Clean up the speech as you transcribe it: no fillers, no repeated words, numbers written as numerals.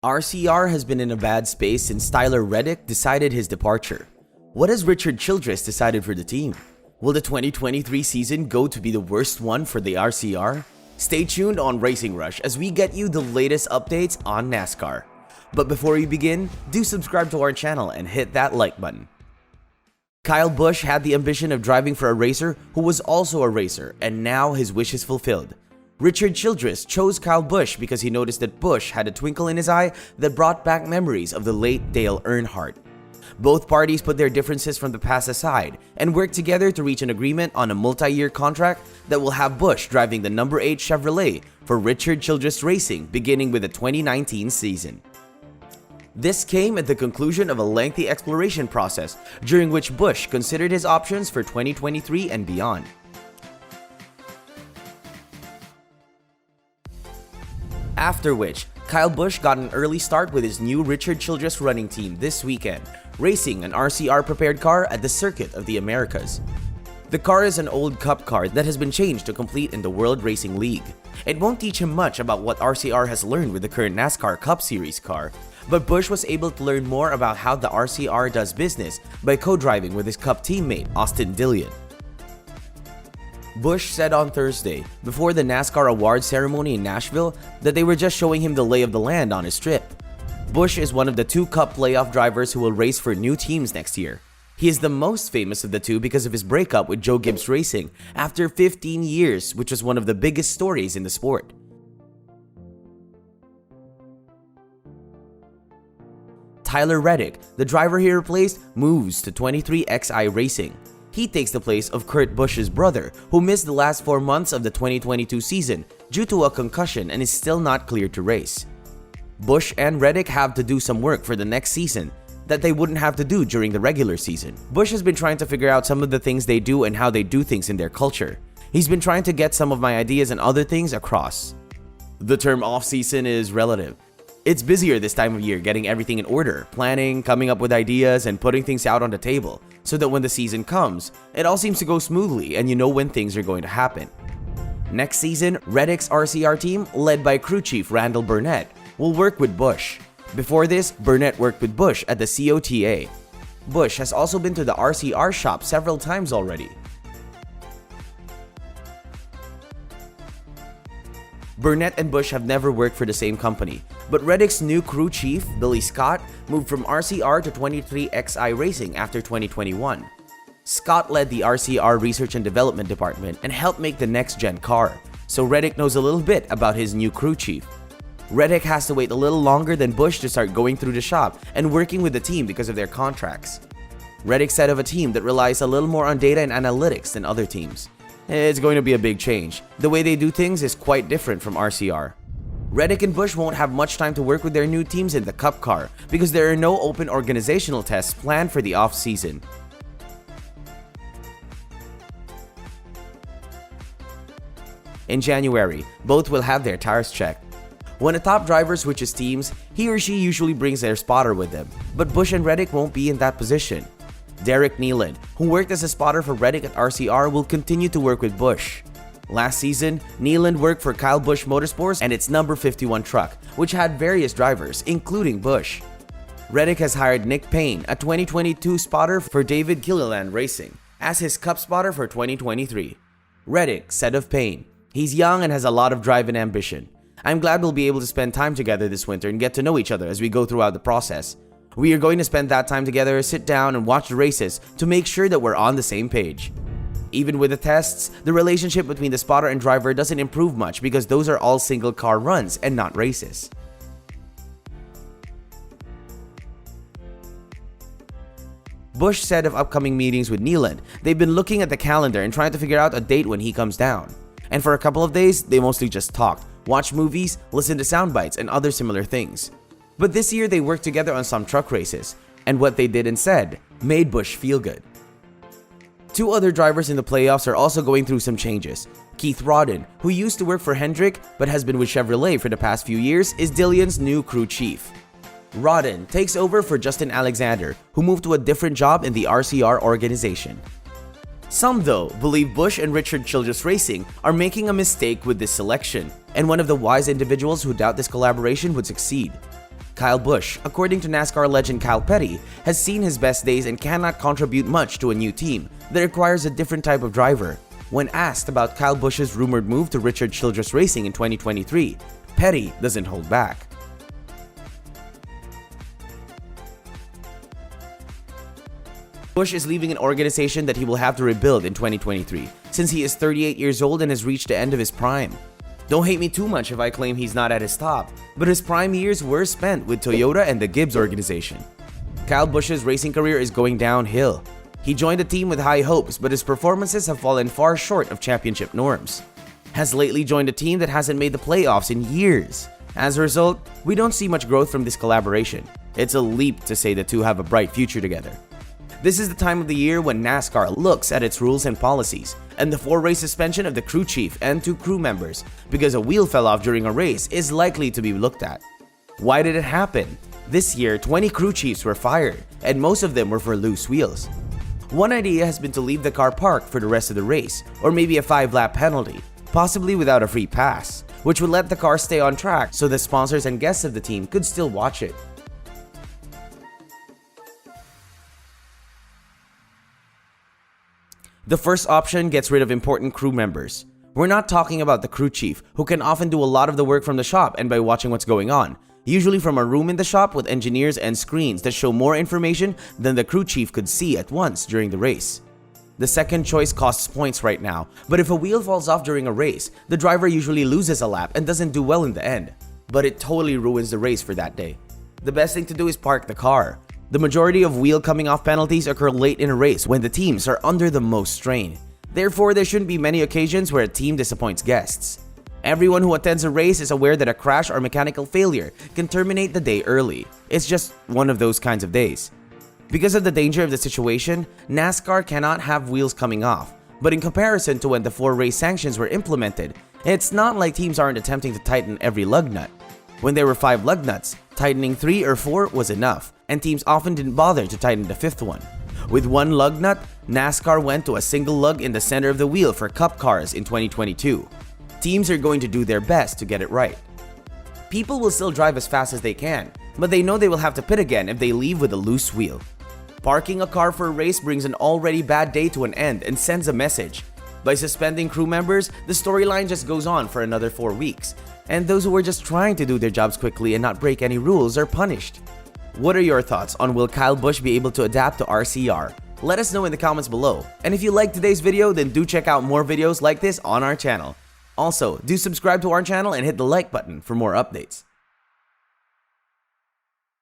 RCR has been in a bad space since Tyler Reddick decided his departure. What has Richard Childress decided for the team? Will the 2023 season go to be the worst one for the RCR? Stay tuned on Racing Rush as we get you the latest updates on NASCAR. But before we begin, do subscribe to our channel and hit that like button. Kyle Busch had the ambition of driving for a racer who was also a racer, and now his wish is fulfilled. Richard Childress chose Kyle Busch because he noticed that Busch had a twinkle in his eye that brought back memories of the late Dale Earnhardt. Both parties put their differences from the past aside and worked together to reach an agreement on a multi-year contract that will have Busch driving the number 8 Chevrolet for Richard Childress Racing beginning with the 2019 season. This came at the conclusion of a lengthy exploration process during which Busch considered his options for 2023 and beyond. After which, Kyle Busch got an early start with his new Richard Childress running team this weekend, racing an RCR prepared car at the Circuit of the Americas. The car is an old Cup car that has been changed to compete in the World Racing League. It won't teach him much about what RCR has learned with the current NASCAR Cup Series car, but Busch was able to learn more about how the RCR does business by co-driving with his Cup teammate Austin Dillon. Busch said on Thursday, before the NASCAR awards ceremony in Nashville, that they were just showing him the lay of the land on his trip. Busch is one of the 2 Cup playoff drivers who will race for new teams next year. He is the most famous of the 2 because of his breakup with Joe Gibbs Racing after 15 years, which was one of the biggest stories in the sport. Tyler Reddick, the driver he replaced, moves to 23XI Racing. He takes the place of Kurt Busch's brother, who missed the last 4 months of the 2022 season due to a concussion and is still not cleared to race. Busch and Reddick have to do some work for the next season that they wouldn't have to do during the regular season. Busch has been trying to figure out some of the things they do and how they do things in their culture. He's been trying to get some of my ideas and other things across. The term off-season is relative. It's busier this time of year getting everything in order, planning, coming up with ideas, and putting things out on the table, so that when the season comes, it all seems to go smoothly and you know when things are going to happen. Next season, Reddick's RCR team, led by crew chief Randall Burnett, will work with Busch. Before this, Burnett worked with Busch at the COTA. Busch has also been to the RCR shop several times already. Burnett and Busch have never worked for the same company, but Reddick's new crew chief, Billy Scott, moved from RCR to 23XI Racing after 2021. Scott led the RCR research and development department and helped make the next-gen car, so Reddick knows a little bit about his new crew chief. Reddick has to wait a little longer than Busch to start going through the shop and working with the team because of their contracts. Reddick said of a team that relies a little more on data and analytics than other teams. It's going to be a big change. The way they do things is quite different from RCR. Reddick and Busch won't have much time to work with their new teams in the Cup car because there are no open organizational tests planned for the off-season. In January, both will have their tires checked. When a top driver switches teams, he or she usually brings their spotter with them, but Busch and Reddick won't be in that position. Derek Nealand, who worked as a spotter for Reddick at RCR, will continue to work with Busch. Last season, Nealand worked for Kyle Busch Motorsports and its number 51 truck, which had various drivers, including Busch. Reddick has hired Nick Payne, a 2022 spotter for David Gilliland Racing, as his Cup spotter for 2023. Reddick said of Payne, "He's young and has a lot of drive and ambition. I'm glad we'll be able to spend time together this winter and get to know each other as we go throughout the process. We are going to spend that time together, sit down and watch the races to make sure that we're on the same page." Even with the tests, the relationship between the spotter and driver doesn't improve much because those are all single car runs and not races. Busch said of upcoming meetings with Nealand, they've been looking at the calendar and trying to figure out a date when he comes down. And for a couple of days, they mostly just talked, watched movies, listened to sound bites, and other similar things. But this year they worked together on some truck races, and what they did and said made Busch feel good. 2 other drivers in the playoffs are also going through some changes. Keith Rodden, who used to work for Hendrick but has been with Chevrolet for the past few years, is Dillon's new crew chief. Rodden takes over for Justin Alexander, who moved to a different job in the RCR organization. Some, though, believe Busch and Richard Childress Racing are making a mistake with this selection, and one of the wise individuals who doubt this collaboration would succeed. Kyle Busch, according to NASCAR legend Kyle Petty, has seen his best days and cannot contribute much to a new team that requires a different type of driver. When asked about Kyle Busch's rumored move to Richard Childress Racing in 2023, Petty doesn't hold back. Busch is leaving an organization that he will have to rebuild in 2023, since he is 38 years old and has reached the end of his prime. Don't hate me too much if I claim he's not at his top, but his prime years were spent with Toyota and the Gibbs organization. Kyle Busch's racing career is going downhill. He joined the team with high hopes, but his performances have fallen far short of championship norms. Has lately joined a team that hasn't made the playoffs in years. As a result, we don't see much growth from this collaboration. It's a leap to say the two have a bright future together. This is the time of the year when NASCAR looks at its rules and policies, and the 4-race suspension of the crew chief and 2 crew members because a wheel fell off during a race is likely to be looked at. Why did it happen? This year, 20 crew chiefs were fired, and most of them were for loose wheels. One idea has been to leave the car parked for the rest of the race, or maybe a 5-lap penalty, possibly without a free pass, which would let the car stay on track so the sponsors and guests of the team could still watch it. The first option gets rid of important crew members. We're not talking about the crew chief, who can often do a lot of the work from the shop and by watching what's going on, usually from a room in the shop with engineers and screens that show more information than the crew chief could see at once during the race. The second choice costs points right now, but if a wheel falls off during a race, the driver usually loses a lap and doesn't do well in the end, but it totally ruins the race for that day. The best thing to do is park the car. The majority of wheel coming off penalties occur late in a race when the teams are under the most strain. Therefore, there shouldn't be many occasions where a team disappoints guests. Everyone who attends a race is aware that a crash or mechanical failure can terminate the day early. It's just one of those kinds of days. Because of the danger of the situation, NASCAR cannot have wheels coming off. But in comparison to when the 4-race sanctions were implemented, it's not like teams aren't attempting to tighten every lug nut. When there were 5 lug nuts, tightening 3 or 4 was enough, and teams often didn't bother to tighten the 5th one. With 1 lug nut, NASCAR went to a single lug in the center of the wheel for Cup cars in 2022. Teams are going to do their best to get it right. People will still drive as fast as they can, but they know they will have to pit again if they leave with a loose wheel. Parking a car for a race brings an already bad day to an end and sends a message. By suspending crew members, the storyline just goes on for another 4 weeks, and those who are just trying to do their jobs quickly and not break any rules are punished. What are your thoughts on will Kyle Busch be able to adapt to RCR? Let us know in the comments below. And if you liked today's video, then do check out more videos like this on our channel. Also, do subscribe to our channel and hit the like button for more updates.